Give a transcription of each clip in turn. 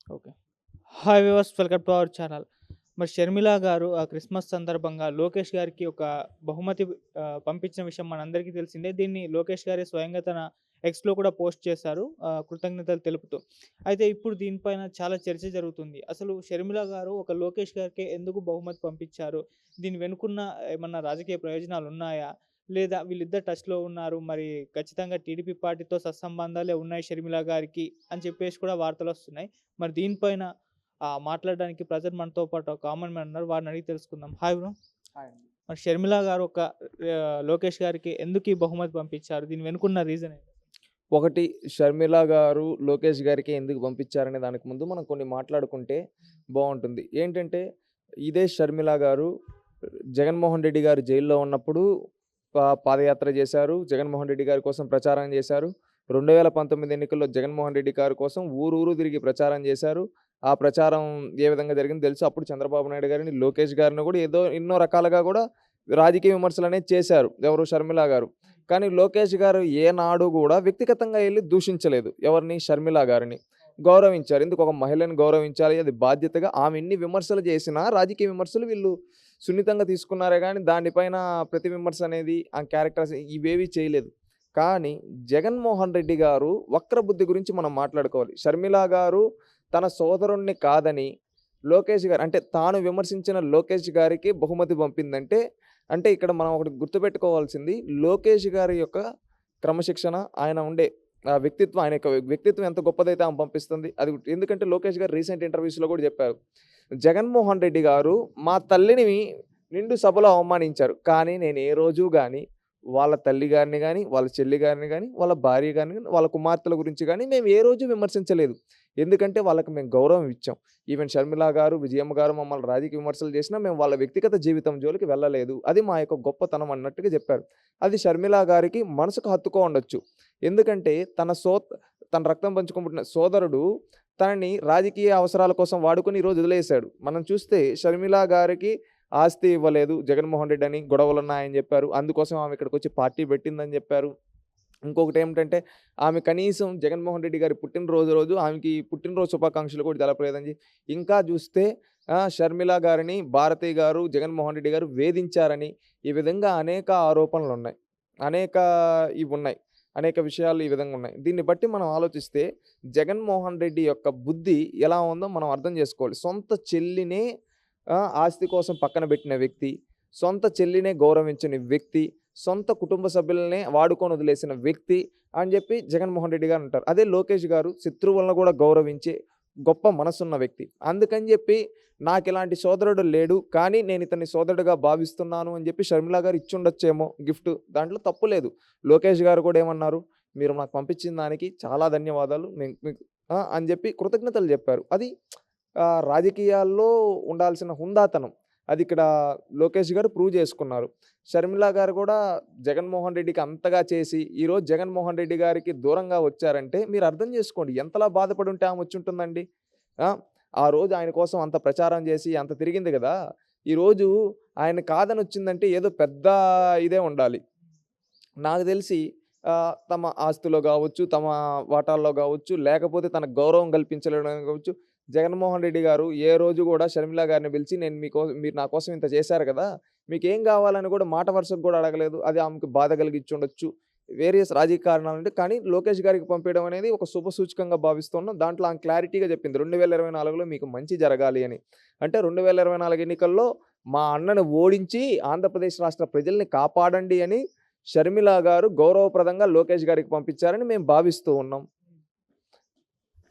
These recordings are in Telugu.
Okay. Hi viewers, welcome to our channel. మరి షర్మిల గారు క్రిస్మస్ సందర్భంగా లోకేష్ గారికి ఒక బహుమతి పంపించిన విషయం మనందరికీ తెలిసిందే. దీన్ని లోకేష్ గారే స్వయంగా తన ఎక్స్‌లో కూడా పోస్ట్ చేశారు కృతజ్ఞతలు తెలుపుతూ. అయితే ఇప్పుడు దీనిపైన చాలా చర్చ జరుగుతుంది. అసలు షర్మిల గారు ఒక లోకేష్ గారికే ఎందుకు బహుమతి పంపించారు? దీని వెనుకున్న ఏమన్నా రాజకీయ ప్రయోజనాలున్నాయా? లేదా వీళ్ళిద్దరు టచ్‌లో ఉన్నారు, మరి ఖచ్చితంగా టీడీపీ పార్టీతో సత్సంబంధాలే ఉన్నాయి షర్మిల గారికి అని చెప్పేసి కూడా వార్తలొస్తున్నాయి. మరి దీనిపైన మాట్లాడడానికి ప్రెజెంట్ మనతో పాటు ఒక కామన్ మ్యాన్ ఉన్నారు. వారిని అడిగి తెలుసుకుందాం. Hi bro. హాయ్ అండి. మరి షర్మిల గారు ఒక లోకేష్ గారికి ఎందుకు ఈ బహుమతి పంపించారు? దీని వెనుకున్న రీజన్ ఏంటి? ఒకటి, షర్మిల గారు లోకేష్ గారికి ఎందుకు పంపించారనే దానికి ముందు మనం కొన్ని మాట్లాడుకుంటే బావుంటుంది. ఏంటంటే, ఇదే షర్మిల గారు జగన్మోహన్ రెడ్డి గారు జైల్లో ఉన్నప్పుడు పాదయాత్ర చేశారు. జగన్మోహన్ రెడ్డి గారి కోసం ప్రచారం చేశారు. 2019 ఎన్నికల్లో జగన్మోహన్ రెడ్డి గారి కోసం ఊరూరు తిరిగి ప్రచారం చేశారు. ఆ ప్రచారం ఏ విధంగా జరిగిందో తెలుసు. అప్పుడు చంద్రబాబు నాయుడు గారిని, లోకేష్ గారిని కూడా ఎన్నో రకాలుగా కూడా రాజకీయ విమర్శలనేవి చేశారు. ఎవరు? షర్మిల గారు. కానీ లోకేష్ గారు ఏనాడు కూడా వ్యక్తిగతంగా ఎళ్లి దూషించలేదు. ఎవరిని? షర్మిల గారిని. గౌరవించారు. ఎందుకు? ఒక మహిళని గౌరవించాలి. అది బాధ్యతగా. ఆమె ఎన్ని విమర్శలు చేసినా, రాజకీయ విమర్శలు వీళ్ళు సున్నితంగా తీసుకున్నారే గానీ, దానిపైన ప్రతి విమర్శ అనేది, ఆ క్యారెక్టర్స్ ఇవేవి చేయలేదు. కానీ జగన్మోహన్ రెడ్డి గారు వక్రబుద్ధి గురించి మనం మాట్లాడుకోవాలి. షర్మిల గారు తన సోదరుడిని కాదని లోకేష్ గారు, అంటే తాను విమర్శించిన లోకేష్ గారికి బహుమతి పంపిందంటే, అంటే ఇక్కడ మనం ఒకటి గుర్తుపెట్టుకోవాల్సింది, లోకేష్ గారి యొక్క క్రమశిక్షణ, ఆయన ఉండే వ్యక్తిత్వం, ఆయన యొక్క వ్యక్తిత్వం ఎంత గొప్పదైతే ఆమె పంపిస్తుంది. అది ఎందుకంటే లోకేష్ గారు రీసెంట్ ఇంటర్వ్యూస్‌లో కూడా చెప్పారు. జగన్మోహన్ రెడ్డి గారు మా తల్లిని నిండు సభలో అవమానించారు. కానీ నేను ఏ రోజు గాని వాళ్ళ తల్లి గారిని గాని, వాళ్ళ చెల్లి గారిని గాని, వాళ్ళ భార్య గారిని గాని, వాళ్ళ కుమార్తెల గురించి గాని మేము ఏ రోజు విమర్శించలేదు. ఎందుకంటే వాళ్ళకి మేము గౌరవం ఇచ్చాం. ఈవెన్ షర్మిల గారు, విజయమ్మ గారు మమ్మల్ని రాజకీయ విమర్శలు చేసినా మేము వాళ్ళ వ్యక్తిగత జీవితం జోలికి వెళ్ళలేదు. అది మా యొక్క గొప్పతనం అన్నట్టుగా చెప్పారు. అది షర్మిల గారికి మనసుకు హత్తుకో ఉండొచ్చు. ఎందుకంటే తన రక్తం పంచుకొని పుట్టిన సోదరుడు తనని రాజకీయ అవసరాల కోసం వాడుకొని ఈరోజు వదిలేసాడు. మనం చూస్తే షర్మిల గారికి ఆస్తి ఇవ్వలేదు జగన్మోహన్ రెడ్డి అని గొడవలున్నాయని చెప్పారు. అందుకోసం ఆమె ఇక్కడికొచ్చి పార్టీ పెట్టిందని చెప్పారు. ఇంకొకటేమిటంటే, ఆమె కనీసం జగన్మోహన్ రెడ్డి గారి పుట్టినరోజు రోజు ఆమెకి పుట్టినరోజు శుభాకాంక్షలు కూడా తెలపలేదని ఇంకా చూస్తే షర్మిల గారిని భారతి గారు, జగన్మోహన్ రెడ్డి గారు వేధించారని, ఈ విధంగా అనేక ఆరోపణలున్నాయి. అనేక ఇవున్నాయి. అనేక విషయాలు ఈ విధంగా ఉన్నాయి. దీన్ని బట్టి మనం ఆలోచిస్తే జగన్మోహన్ రెడ్డి యొక్క బుద్ధి ఎలా ఉందో మనం అర్థం చేసుకోవాలి. సొంత చెల్లినే ఆస్తి కోసం పక్కన పెట్టిన వ్యక్తి, సొంత చెల్లినే గౌరవించని వ్యక్తి, సొంత కుటుంబ సభ్యులనే వాడుకొని వదిలేసిన వ్యక్తి అని చెప్పి జగన్మోహన్ రెడ్డి గారు అంటారు. అదే లోకేష్ గారు శత్రువులను కూడా గౌరవించే గొప్ప మనసున్న వ్యక్తి. అందుకని చెప్పి నాకు ఇలాంటి సోదరుడు లేడు, కానీ నేను ఇతన్ని సోదరుడిగా భావిస్తున్నాను అని చెప్పి షర్మిల గారు ఇచ్చుండొచ్చేమో గిఫ్ట్. దాంట్లో తప్పు లేదు. లోకేష్ గారు కూడా ఏమన్నారు? మీరు నాకు పంపించిన దానికి చాలా ధన్యవాదాలు. మీకు అని చెప్పి కృతజ్ఞతలు చెప్పారు. అది రాజకీయాల్లో ఉండాల్సిన హుందాతనం. అది ఇక్కడ లోకేష్ గారు ప్రూవ్ చేసుకున్నారు. షర్మిల గారు కూడా జగన్మోహన్ రెడ్డికి అంతగా చేసి, ఈరోజు జగన్మోహన్ రెడ్డి గారికి దూరంగా వచ్చారంటే మీరు అర్థం చేసుకోండి ఎంతలా బాధపడి ఉంటే ఆమె వచ్చుంటుందండి. ఆ రోజు ఆయన కోసం అంత ప్రచారం చేసి అంత తిరిగింది కదా! ఈరోజు ఆయన కాదని వచ్చిందంటే ఏదో పెద్ద ఇదే ఉండాలి. నాకు తెలిసి తమ ఆస్తిలో కావచ్చు, తమ వాటాల్లో కావచ్చు, లేకపోతే తనకు గౌరవం కల్పించడం కావచ్చు, జగన్మోహన్ రెడ్డి గారు ఏ రోజు కూడా షర్మిల గారిని పిలిచి నేను మీరు నా కోసం ఇంత చేశారు కదా! మీకేం కావాలని కూడా మాట వరుసకు కూడా అడగలేదు. అది ఆమెకు బాధ కలిగించుండొచ్చు. వేరియస్ రాజకీయ కారణాలుంటే, కానీ లోకేష్ గారికి పంపించడం అనేది ఒక శుభసూచకంగా భావిస్తున్నాం. దాంట్లో ఆమె క్లారిటీగా చెప్పింది 2024లో మీకు మంచి జరగాలి అని. అంటే 2024 ఎన్నికల్లో మా అన్నను ఓడించి ఆంధ్రప్రదేశ్ రాష్ట్ర ప్రజల్ని కాపాడండి అని షర్మిల గారు గౌరవప్రదంగా లోకేష్ గారికి పంపించారని మేము భావిస్తూ ఉన్నాం.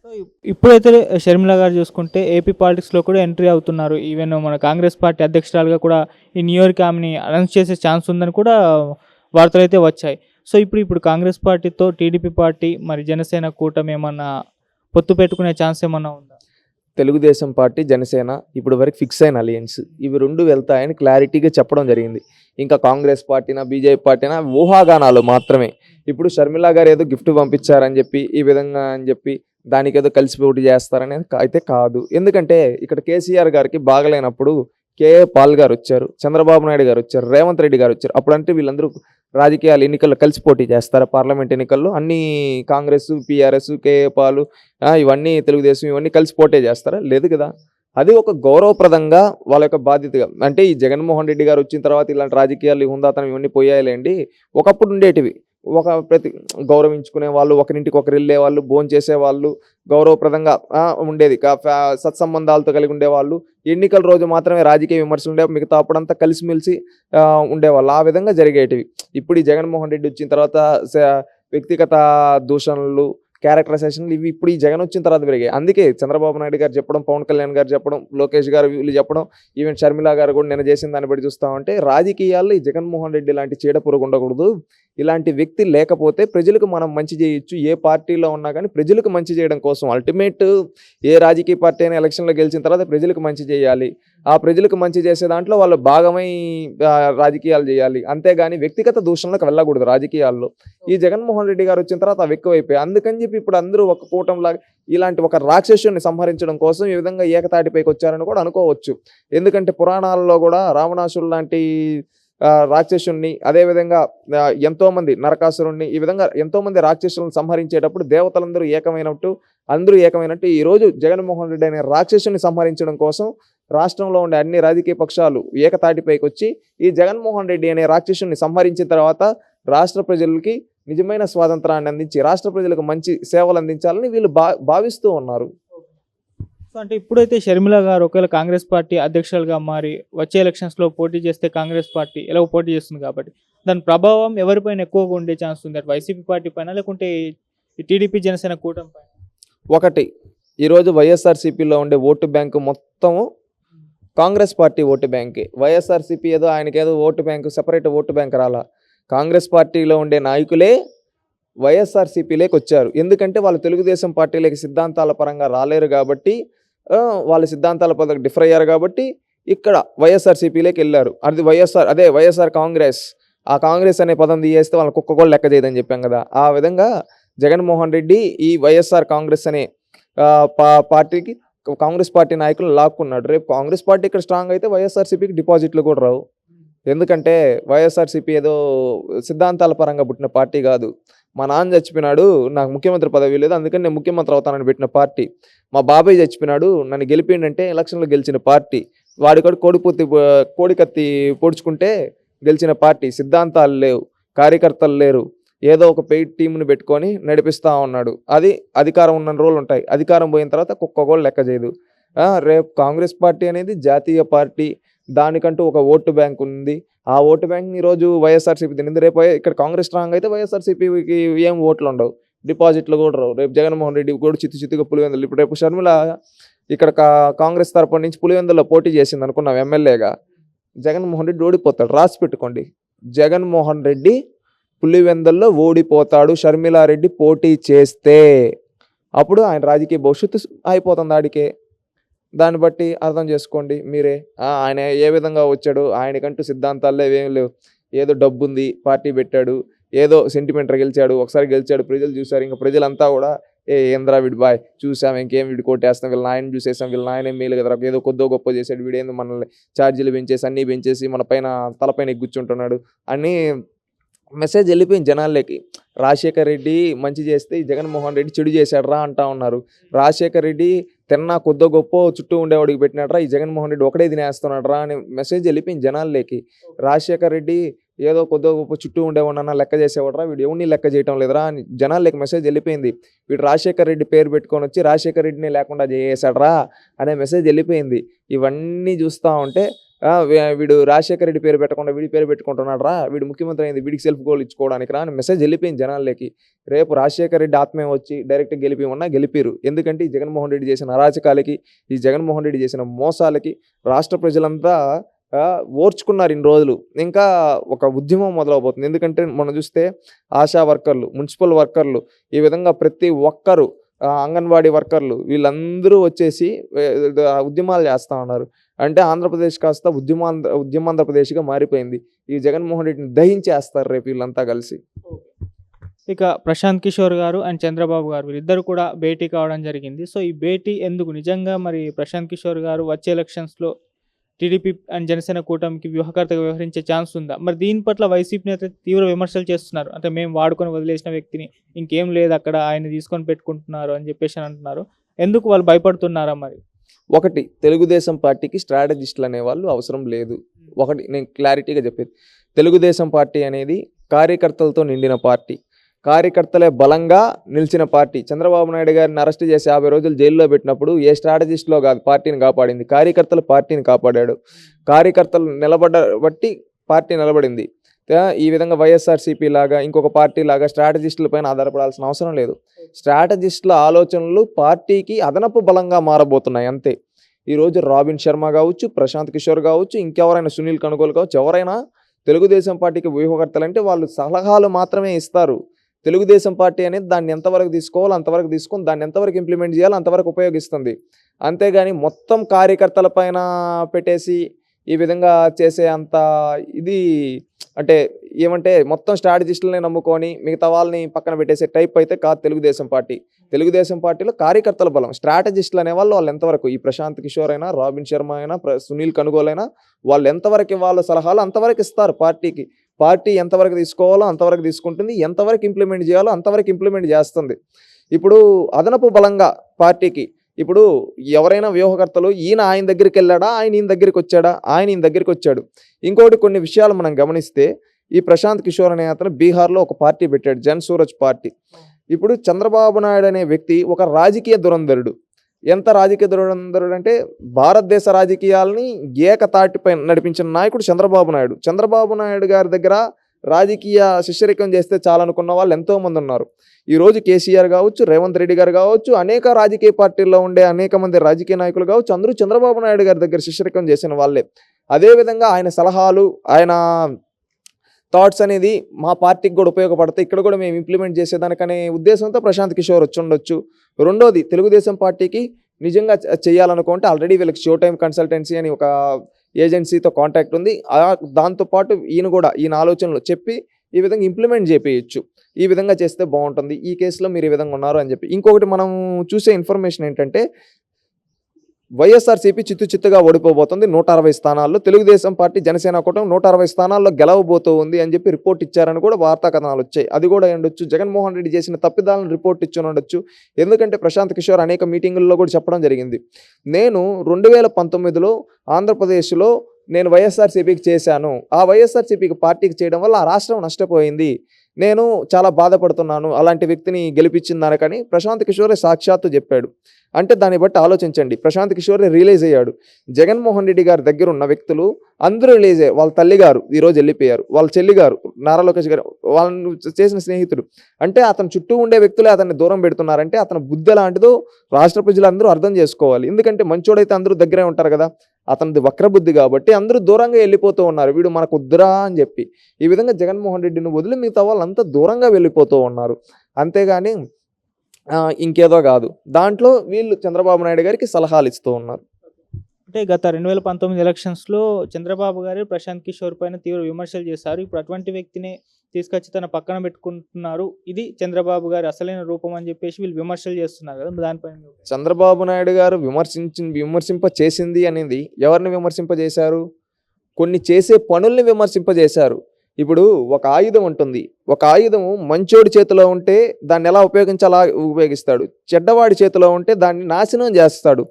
సో ఇప్పుడైతే షర్మిల గారు చూసుకుంటే ఏపీ పాలిటిక్స్‌లో కూడా ఎంట్రీ అవుతున్నారు. ఈవెన్ మన కాంగ్రెస్ పార్టీ అధ్యక్షురాలుగా కూడా ఈ న్యూ ఇయర్‌కి ఆమెని అనౌన్స్ చేసే ఛాన్స్ ఉందని కూడా వార్తలైతే వచ్చాయి. సో ఇప్పుడు కాంగ్రెస్ పార్టీతో టీడీపీ పార్టీ మరి జనసేన కూటమి ఏమన్నా పొత్తు పెట్టుకునే ఛాన్స్ ఏమన్నా ఉందా? తెలుగుదేశం పార్టీ, జనసేన ఇప్పటి వరకు ఫిక్స్ అయిన అలయన్స్. ఇవి 2 వెళ్తాయని క్లారిటీగా చెప్పడం జరిగింది. ఇంకా కాంగ్రెస్ పార్టీనా, బీజేపీ పార్టీనా ఊహాగానాలు మాత్రమే. ఇప్పుడు షర్మిల గారు ఏదో గిఫ్ట్ పంపించారని చెప్పి, ఈ విధంగా అని చెప్పి దానికేదో కలిసి పోటీ చేస్తారనేది అయితే కాదు. ఎందుకంటే ఇక్కడ కేసీఆర్ గారికి బాగలేనప్పుడు కేఏ పాల్ గారు వచ్చారు, చంద్రబాబు నాయుడు గారు వచ్చారు, రేవంత్ రెడ్డి గారు వచ్చారు. అప్పుడంటే వీళ్ళందరూ రాజకీయాలు ఎన్నికల్లో కలిసి పోటీ చేస్తారా? పార్లమెంట్ ఎన్నికల్లో అన్నీ కాంగ్రెస్, పీఆర్ఎస్, కేఏ పాలు ఇవన్నీ తెలుగుదేశం ఇవన్నీ కలిసి పోటీ చేస్తారా? లేదు కదా. అది ఒక గౌరవప్రదంగా వాళ్ళ యొక్క బాధ్యతగా, అంటే ఈ జగన్మోహన్ రెడ్డి గారు వచ్చిన తర్వాత ఇలాంటి రాజకీయాలు, ఈ హుందాతనం ఇవన్నీ పోయాయిలేండి. ఒకప్పుడు ఉండేటివి. ప్రతి గౌరవించుకునే వాళ్ళు, ఒకరింటికి ఒకరు వెళ్ళే వాళ్ళు, భోంచేసే వాళ్ళు, గౌరవప్రదంగా ఉండేది. సత్సంబంధాలతో కలిగి ఉండేవాళ్ళు. ఎన్నికల రోజు మాత్రమే రాజకీయ విమర్శలు ఉండేవి, మిగతా అప్పుడంతా కలిసిమెలిసి ఉండేవాళ్ళు. ఆ విధంగా జరిగేటివి. ఇప్పుడు ఈ జగన్మోహన్ రెడ్డి వచ్చిన తర్వాత వ్యక్తిగత దూషణలు, క్యారెక్టరైజేషన్లు ఇవి ఇప్పుడు ఈ జగన్ వచ్చిన తర్వాత పెరిగాయి. అందుకే చంద్రబాబు నాయుడు గారు చెప్పడం, పవన్ కళ్యాణ్ గారు చెప్పడం, లోకేష్ గారు వీళ్ళు చెప్పడం, ఈవెన్ షర్మిల గారు కూడా నేను చేసిన దాన్ని బట్టి చూస్తామంటే రాజకీయాల్లో ఈ జగన్మోహన్ రెడ్డి లాంటి చీడ పురుగు ఉండకూడదు. ఇలాంటి వ్యక్తి లేకపోతే ప్రజలకు మనం మంచి చేయొచ్చు. ఏ పార్టీలో ఉన్నా కానీ ప్రజలకు మంచి చేయడం కోసం అల్టిమేట్ ఏ రాజకీయ పార్టీ అయినా ఎలక్షన్లో గెలిచిన తర్వాత ప్రజలకు మంచి చేయాలి. ఆ ప్రజలకు మంచి చేసే దాంట్లో వాళ్ళు భాగమై రాజకీయాలు చేయాలి. అంతేగాని వ్యక్తిగత దూషణలకు వెళ్ళకూడదు రాజకీయాల్లో. ఈ జగన్మోహన్ రెడ్డి గారు వచ్చిన తర్వాత అవి ఎక్కువైపోయాయి. అందుకని చెప్పి ఇప్పుడు అందరూ ఒక కూటమిలాగా ఇలాంటి ఒక రాక్షసుని సంహరించడం కోసం ఈ విధంగా ఏకతాటిపైకి వచ్చారని కూడా అనుకోవచ్చు. ఎందుకంటే పురాణాలలో కూడా రావణాసురుడు లాంటి రాక్షసుని, అదేవిధంగా ఎంతోమంది నరకాసురుణ్ణి, ఈ విధంగా ఎంతోమంది రాక్షసులను సంహరించేటప్పుడు దేవతలందరూ ఏకమైనట్టు ఈరోజు జగన్మోహన్ రెడ్డి అనే రాక్షసుని సంహరించడం కోసం రాష్ట్రంలో ఉండే అన్ని రాజకీయ పక్షాలు ఏకతాటిపైకి వచ్చి ఈ జగన్మోహన్ రెడ్డి అనే రాక్షసుని సంహరించిన తర్వాత రాష్ట్ర ప్రజలకి నిజమైన స్వాతంత్రాన్ని అందించి రాష్ట్ర ప్రజలకు మంచి సేవలు అందించాలని వీళ్ళు భావిస్తూ ఉన్నారు. సో అంటే ఇప్పుడైతే షర్మిల గారు ఒకవేళ కాంగ్రెస్ పార్టీ అధ్యక్షులుగా మారి వచ్చే ఎలక్షన్స్లో పోటీ చేస్తే కాంగ్రెస్ పార్టీ ఎలా పోటీ చేస్తుంది కాబట్టి దాని ప్రభావం ఎవరిపైన ఎక్కువగా ఉండే ఛాన్స్ ఉంది? అటు వైసీపీ పార్టీ పైన, లేకుంటే ఈ టీడీపీ జనసేన కూటమి పైన? ఒకటి, ఈరోజు వైఎస్ఆర్సీపీలో ఉండే ఓటు బ్యాంకు మొత్తము కాంగ్రెస్ పార్టీ ఓటు బ్యాంకే. వైఎస్ఆర్సీపీ ఏదో ఆయనకేదో vote bank, separate vote bank రాలా. కాంగ్రెస్ పార్టీలో ఉండే నాయకులే వైఎస్ఆర్సీపీలోకి వచ్చారు. ఎందుకంటే వాళ్ళు తెలుగుదేశం పార్టీలోకి సిద్ధాంతాల పరంగా రాలేరు కాబట్టి, వాళ్ళ సిద్ధాంతాల పరంగా డిఫర్ అయ్యారు కాబట్టి ఇక్కడ వైఎస్ఆర్సీపీలోకి వెళ్ళారు. అది వైఎస్ఆర్ కాంగ్రెస్. ఆ కాంగ్రెస్ అనే పదం తీయేస్తే వాళ్ళ కుక్క కూడా లెక్క చేయదని చెప్పాం కదా. ఆ విధంగా జగన్మోహన్ రెడ్డి ఈ వైఎస్ఆర్ కాంగ్రెస్ అనే పార్టీకి, కాంగ్రెస్ పార్టీ నాయకులు లాక్కున్నాడు. రేపు కాంగ్రెస్ పార్టీ ఇక్కడ స్ట్రాంగ్ అయితే వైఎస్ఆర్సీపీకి డిపాజిట్లు కూడా రావు. ఎందుకంటే వైఎస్ఆర్సీపీ ఏదో సిద్ధాంతాల పరంగా పుట్టిన పార్టీ కాదు. మా నాన్న చచ్చిపోయినాడు, నాకు ముఖ్యమంత్రి పదవి లేదు, అందుకని నేను ముఖ్యమంత్రి అవుతానని పెట్టిన పార్టీ. మా బాబాయ్ చచ్చిపోయినాడు, నన్ను గెలిపిండంటే ఎలక్షన్లో గెలిచిన పార్టీ. వాడి కూడా కోడికత్తి పొడుచుకుంటే గెలిచిన పార్టీ. సిద్ధాంతాలు లేవు, కార్యకర్తలు లేరు, ఏదో ఒక పెయిడ్ టీంని పెట్టుకొని నడిపిస్తూ ఉన్నాడు. అది అధికారం ఉన్న రోజులు ఉంటాయి, అధికారం పోయిన తర్వాత కుక్క కూడా లెక్క చేయదు. రేపు కాంగ్రెస్ పార్టీ అనేది జాతీయ పార్టీ, దానికంటూ ఒక ఓటు బ్యాంక్ ఉంది. ఆ ఓటు బ్యాంక్ని ఈరోజు వైఎస్ఆర్సీపీ తినింది. రేపు ఇక్కడ కాంగ్రెస్ స్ట్రాంగ్ అయితే వైఎస్ఆర్సీపీకి ఏం ఓట్లు ఉండవు, డిపాజిట్లు కూడా రావు. రేపు జగన్మోహన్ రెడ్డి కూడా చిత్తుగా పులివెందులు, ఇప్పుడు రేపు షర్మిల ఇక్కడ కాంగ్రెస్ తరపు నుంచి పులివెందుల్లో పోటీ చేసింది అనుకున్నాం ఎమ్మెల్యేగా. జగన్మోహన్ రెడ్డి ఓడిపోతాడు, రాసి పెట్టుకోండి. జగన్మోహన్ రెడ్డి పులివెందుల్లో ఓడిపోతాడు షర్మిలారెడ్డి పోటీ చేస్తే. అప్పుడు ఆయన రాజకీయ భవిష్యత్తు అయిపోతుంది ఆడికే. దాన్ని బట్టి అర్థం చేసుకోండి మీరే. ఆయన ఏ విధంగా వచ్చాడు, ఆయనకంటూ సిద్ధాంతాల్లో ఏం లేవు. ఏదో డబ్బు ఉంది, పార్టీ పెట్టాడు, ఏదో సెంటిమెంట్గా గెలిచాడు, ఒకసారి గెలిచాడు, ప్రజలు చూశారు. ఇంకా ప్రజలంతా కూడా ఏంద్రా వీడి బాయ్ చూసాం, ఇంకేం వీడి కోటేస్తాం, వీళ్ళ నాయన చూసేసాం, వీళ్ళ నాయన మేలు కదా, ఏదో కొద్దో గొప్ప చేశాడు, వీడేందో మనల్ని ఛార్జీలు పెంచేసి అన్నీ పెంచేసి మన పైన తలపైన కూర్చుంటున్నాడు అని మెసేజ్ వెళ్ళిపోయింది జనాల్లోకి. రాజశేఖర్ రెడ్డి మంచి చేస్తే ఈ జగన్మోహన్ రెడ్డి చెడు చేశాడు రా అంటా ఉన్నారు. రాజశేఖర్ రెడ్డి తిన్నా కొద్దో గొప్ప చుట్టూ ఉండేవాడికి పెట్టినాడు రా, ఈ జగన్మోహన్ రెడ్డి ఒకడే తినేస్తున్నాడు రా అనే మెసేజ్ వెళ్ళిపోయింది జనాల్లోకి. రాజశేఖర్ రెడ్డి ఏదో కొద్దో గొప్ప చుట్టూ ఉండేవాడన్నా లెక్క చేసేవాడు రా, వీడు ఎవరిని లెక్క చేయటం లేదురా అని జనాల్లోకి మెసేజ్ వెళ్ళిపోయింది. వీడు రాజశేఖర్ రెడ్డి పేరు పెట్టుకొని వచ్చి రాజశేఖర్ రెడ్డిని లేకుండా చేసాడు రా అనే మెసేజ్ వెళ్ళిపోయింది. ఇవన్నీ చూస్తూ ఉంటే వీడు రాజశేఖర్ రెడ్డి పేరు పెట్టకుండా వీడి పేరు పెట్టుకుంటున్నాడు రా, వీడు ముఖ్యమంత్రి అయింది వీడికి సెల్ఫ్ గోల్ ఇచ్చుకోవడానికి రా అని మెసేజ్ వెళ్ళిపోయింది జనాల్లోకి. రేపు రాజశేఖర్ రెడ్డి ఆత్మీయం వచ్చి డైరెక్ట్గా గెలిపిరు. ఎందుకంటే ఈ జగన్మోహన్ రెడ్డి చేసిన అరాచకాలకి, ఈ జగన్మోహన్ రెడ్డి చేసిన మోసాలకి రాష్ట్ర ప్రజలంతా ఓర్చుకున్నారు ఇన్ని రోజులు. ఇంకా ఒక ఉద్యమం మొదలవబోతుంది. ఎందుకంటే మనం చూస్తే ఆశా వర్కర్లు, మున్సిపల్ వర్కర్లు, ఈ విధంగా ప్రతి ఒక్కరు, అంగన్వాడీ వర్కర్లు, వీళ్ళందరూ వచ్చేసి ఉద్యమాలు చేస్తూ ఉన్నారు. అంటే ఆంధ్రప్రదేశ్ కాస్త ఉద్యమాంధ్రప్రదేశ్గా మారిపోయింది. ఈ జగన్మోహన్ రెడ్డిని దహించేస్తారు రేపు వీళ్ళంతా కలిసి. ఇక ప్రశాంత్ కిషోర్ గారు అండ్ చంద్రబాబు గారు వీళ్ళిద్దరు కూడా భేటీ కావడం జరిగింది. సో ఈ భేటీ ఎందుకు? నిజంగా మరి ప్రశాంత్ కిషోర్ గారు వచ్చే ఎలక్షన్స్లో టీడీపీ అండ్ జనసేన కూటమికి వ్యూహకర్తగా వ్యవహరించే ఛాన్స్ ఉందా? మరి దీని పట్ల వైసీపీ నేతలు తీవ్ర విమర్శలు చేస్తున్నారు. అంటే మేము వాడుకొని వదిలేసిన వ్యక్తిని ఇంకేం లేదు అక్కడ ఆయన్ని తీసుకొని పెట్టుకుంటున్నారు అని చెప్పేసి అంటున్నారు. ఎందుకు వాళ్ళు భయపడుతున్నారా మరి? ఒకటి, తెలుగుదేశం పార్టీకి స్ట్రాటజిస్టులు అనేవాళ్ళు అవసరం లేదు. ఒకటి నేను క్లారిటీగా చెప్పేది, తెలుగుదేశం పార్టీ అనేది కార్యకర్తలతో నిండిన పార్టీ, కార్యకర్తలే బలంగా నిలిచిన పార్టీ. చంద్రబాబు నాయుడు గారిని అరెస్ట్ చేసి 50 రోజులు జైల్లో పెట్టినప్పుడు ఏ స్ట్రాటజిస్ట్లో కాదు పార్టీని కాపాడింది, కార్యకర్తలు పార్టీని కాపాడాడు. కార్యకర్తలు బట్టి పార్టీ నిలబడింది. ఈ విధంగా వైఎస్ఆర్సీపీ లాగా ఇంకొక పార్టీ లాగా స్ట్రాటజిస్టుల పైన ఆధారపడాల్సిన అవసరం లేదు. స్ట్రాటజిస్టుల ఆలోచనలు పార్టీకి అదనపు బలంగా మారబోతున్నాయి అంతే. ఈరోజు రాబిన్ శర్మ కావచ్చు, ప్రశాంత్ కిషోర్ కావచ్చు, ఇంకెవరైనా సునీల్ కనుగోలు కావచ్చు, ఎవరైనా తెలుగుదేశం పార్టీకి వ్యూహకర్తలు అంటే వాళ్ళు సలహాలు మాత్రమే ఇస్తారు. తెలుగుదేశం పార్టీ అనేది దాన్ని ఎంతవరకు తీసుకోవాలో అంతవరకు తీసుకొని దాన్ని ఎంతవరకు ఇంప్లిమెంట్ చేయాలో అంతవరకు ఉపయోగిస్తుంది. అంతేగాని మొత్తం కార్యకర్తల పైన పెట్టేసి ఈ విధంగా చేసే అంత ఇది అంటే ఏమంటే మొత్తం స్ట్రాటజిస్టులని నమ్ముకొని మిగతా వాళ్ళని పక్కన పెట్టేసే టైప్ అయితే కాదు తెలుగుదేశం పార్టీ. తెలుగుదేశం పార్టీలో కార్యకర్తల బలం, స్ట్రాటజిస్టులు అనేవాళ్ళు వాళ్ళు ఎంతవరకు, ఈ ప్రశాంత్ కిషోర్ అయినా, రాబిన్ శర్మ అయినా, సునీల్ కనుగోలు అయినా, వాళ్ళు ఎంతవరకు వాళ్ళ సలహాలు అంతవరకు ఇస్తారు పార్టీకి. పార్టీ ఎంతవరకు తీసుకోవాలో అంతవరకు తీసుకుంటుంది, ఎంతవరకు ఇంప్లిమెంట్ చేయాలో అంతవరకు ఇంప్లిమెంట్ చేస్తుంది. ఇప్పుడు అదనపు బలంగా పార్టీకి ఇప్పుడు ఎవరైనా వ్యూహకర్తలు ఆయన దగ్గరికి వెళ్ళాడా, ఈయన దగ్గరికి వచ్చాడా, ఈయన దగ్గరికి వచ్చాడు. ఇంకోటి కొన్ని విషయాలు మనం గమనిస్తే ఈ ప్రశాంత్ కిషోర్ అనే అతను బీహార్లో ఒక పార్టీ పెట్టాడు, జన్ సూరజ్ పార్టీ. ఇప్పుడు చంద్రబాబు నాయుడు అనే వ్యక్తి ఒక రాజకీయ దురంధరుడు. ఎంత రాజకీయ దురంధరుడు అంటే భారతదేశ రాజకీయాలని ఏకతాటిపై నడిపించిన నాయకుడు చంద్రబాబు నాయుడు. చంద్రబాబు నాయుడు గారి దగ్గర రాజకీయ శిష్యరికం చేస్తే చాలనుకున్న వాళ్ళు ఎంతోమంది ఉన్నారు. ఈరోజు కేసీఆర్ కావచ్చు, రేవంత్ రెడ్డి గారు కావచ్చు, అనేక రాజకీయ పార్టీల్లో ఉండే అనేక మంది రాజకీయ నాయకులు కావచ్చు, అందరూ చంద్రబాబు నాయుడు గారి దగ్గర శిష్యరికం చేసిన వాళ్ళే. అదేవిధంగా ఆయన సలహాలు, ఆయన థాట్స్ అనేది మా పార్టీకి కూడా ఉపయోగపడతాయి, ఇక్కడ కూడా మేము ఇంప్లిమెంట్ చేసేదానికనే ఉద్దేశంతో ప్రశాంత్ కిషోర్ వచ్చి ఉండొచ్చు. రెండోది, తెలుగుదేశం పార్టీకి నిజంగా చేయాలనుకుంటే ఆల్రెడీ వీళ్ళకి షో టైమ్ కన్సల్టెన్సీ అని ఒక ఏజెన్సీతో కాంటాక్ట్ ఉంది. దాంతోపాటు ఈయన ఆలోచనలు చెప్పి ఈ విధంగా ఇంప్లిమెంట్ చేయించు, ఈ విధంగా చేస్తే బాగుంటుంది, ఈ కేసులో మీరు ఈ విధంగా ఉన్నారు అని చెప్పి. ఇంకొకటి మనం చూసే ఇన్ఫర్మేషన్ ఏంటంటే వైఎస్ఆర్సీపీ చిత్తుగా ఓడిపోబోతుంది 160 స్థానాల్లో. తెలుగుదేశం పార్టీ జనసేన కూటమి 160 స్థానాల్లో గెలవబోతుంది అని చెప్పి రిపోర్ట్ ఇచ్చారని కూడా వార్తా కథనాలు వచ్చాయి. అది కూడా ఉండొచ్చు, జగన్మోహన్ రెడ్డి చేసిన తప్పిదాలను రిపోర్ట్ ఇచ్చి ఉండొచ్చు. ఎందుకంటే ప్రశాంత్ కిషోర్ అనేక మీటింగుల్లో కూడా చెప్పడం జరిగింది, నేను 2019లో ఆంధ్రప్రదేశ్లో నేను వైఎస్ఆర్సీపీకి చేశాను, ఆ వైఎస్ఆర్సీపీకి పార్టీకి చేయడం వల్ల ఆ రాష్ట్రం నష్టపోయింది, నేను చాలా బాధపడుతున్నాను అలాంటి వ్యక్తిని గెలిపించిన దానికని ప్రశాంత్ కిషోరే సాక్షాత్తు చెప్పాడు. అంటే దాన్ని బట్టి ఆలోచించండి, ప్రశాంత్ కిషోరే రిలీజ్ అయ్యాడు. జగన్మోహన్ రెడ్డి గారి దగ్గర ఉన్న వ్యక్తులు అందరూ రిలీజ్ అయ్యారు. వాళ్ళ తల్లి గారు ఈరోజు వెళ్ళిపోయారు, వాళ్ళ చెల్లి గారు నారా లోకేష్ గారు వాళ్ళని చేసిన స్నేహితుడు. అంటే అతని చుట్టూ ఉండే వ్యక్తులే అతన్ని దూరం పెడుతున్నారంటే అతని బుద్ధి లాంటిదో రాష్ట్ర ప్రజలందరూ అర్థం చేసుకోవాలి. ఎందుకంటే మంచోడైతే అందరూ దగ్గరే ఉంటారు కదా, అతనిది వక్రబుద్ధి కాబట్టి అందరూ దూరంగా వెళ్ళిపోతూ ఉన్నారు, వీడు మనకు వద్దురా అని చెప్పి. ఈ విధంగా జగన్మోహన్ రెడ్డిని వదిలి మిగతా వాళ్ళంతా దూరంగా వెళ్ళిపోతూ ఉన్నారు. అంతేగాని ఇంకేదో కాదు. దాంట్లో వీళ్ళు చంద్రబాబు నాయుడు గారికి సలహాలు ఇస్తూ ఉన్నారు. అంటే గత 2019 ఎలక్షన్స్లో చంద్రబాబు గారు ప్రశాంత్ కిషోర్ పైన తీవ్ర విమర్శలు చేశారు. ఇప్పుడు అటువంటి వ్యక్తిని తీసుకొచ్చి తన పక్కన పెట్టుకుంటున్నారు, ఇది చంద్రబాబు గారి అసలైన రూపం అని చెప్పేసి వీళ్ళు విమర్శలు చేస్తున్నారు కదా, దానిపైన చంద్రబాబు నాయుడు గారు విమర్శింప చేసింది అనేది ఎవరిని విమర్శింపజేశారు? కొన్ని చేసే పనుల్ని విమర్శింపజేశారు. ఇప్పుడు ఒక ఆయుధం ఉంటుంది, ఒక ఆయుధం మంచోడి చేతిలో ఉంటే దాన్ని ఎలా ఉపయోగించాలా ఉపయోగిస్తాడు, చెడ్డవాడి చేతిలో ఉంటే దాన్ని నాశనం చేస్తాడు.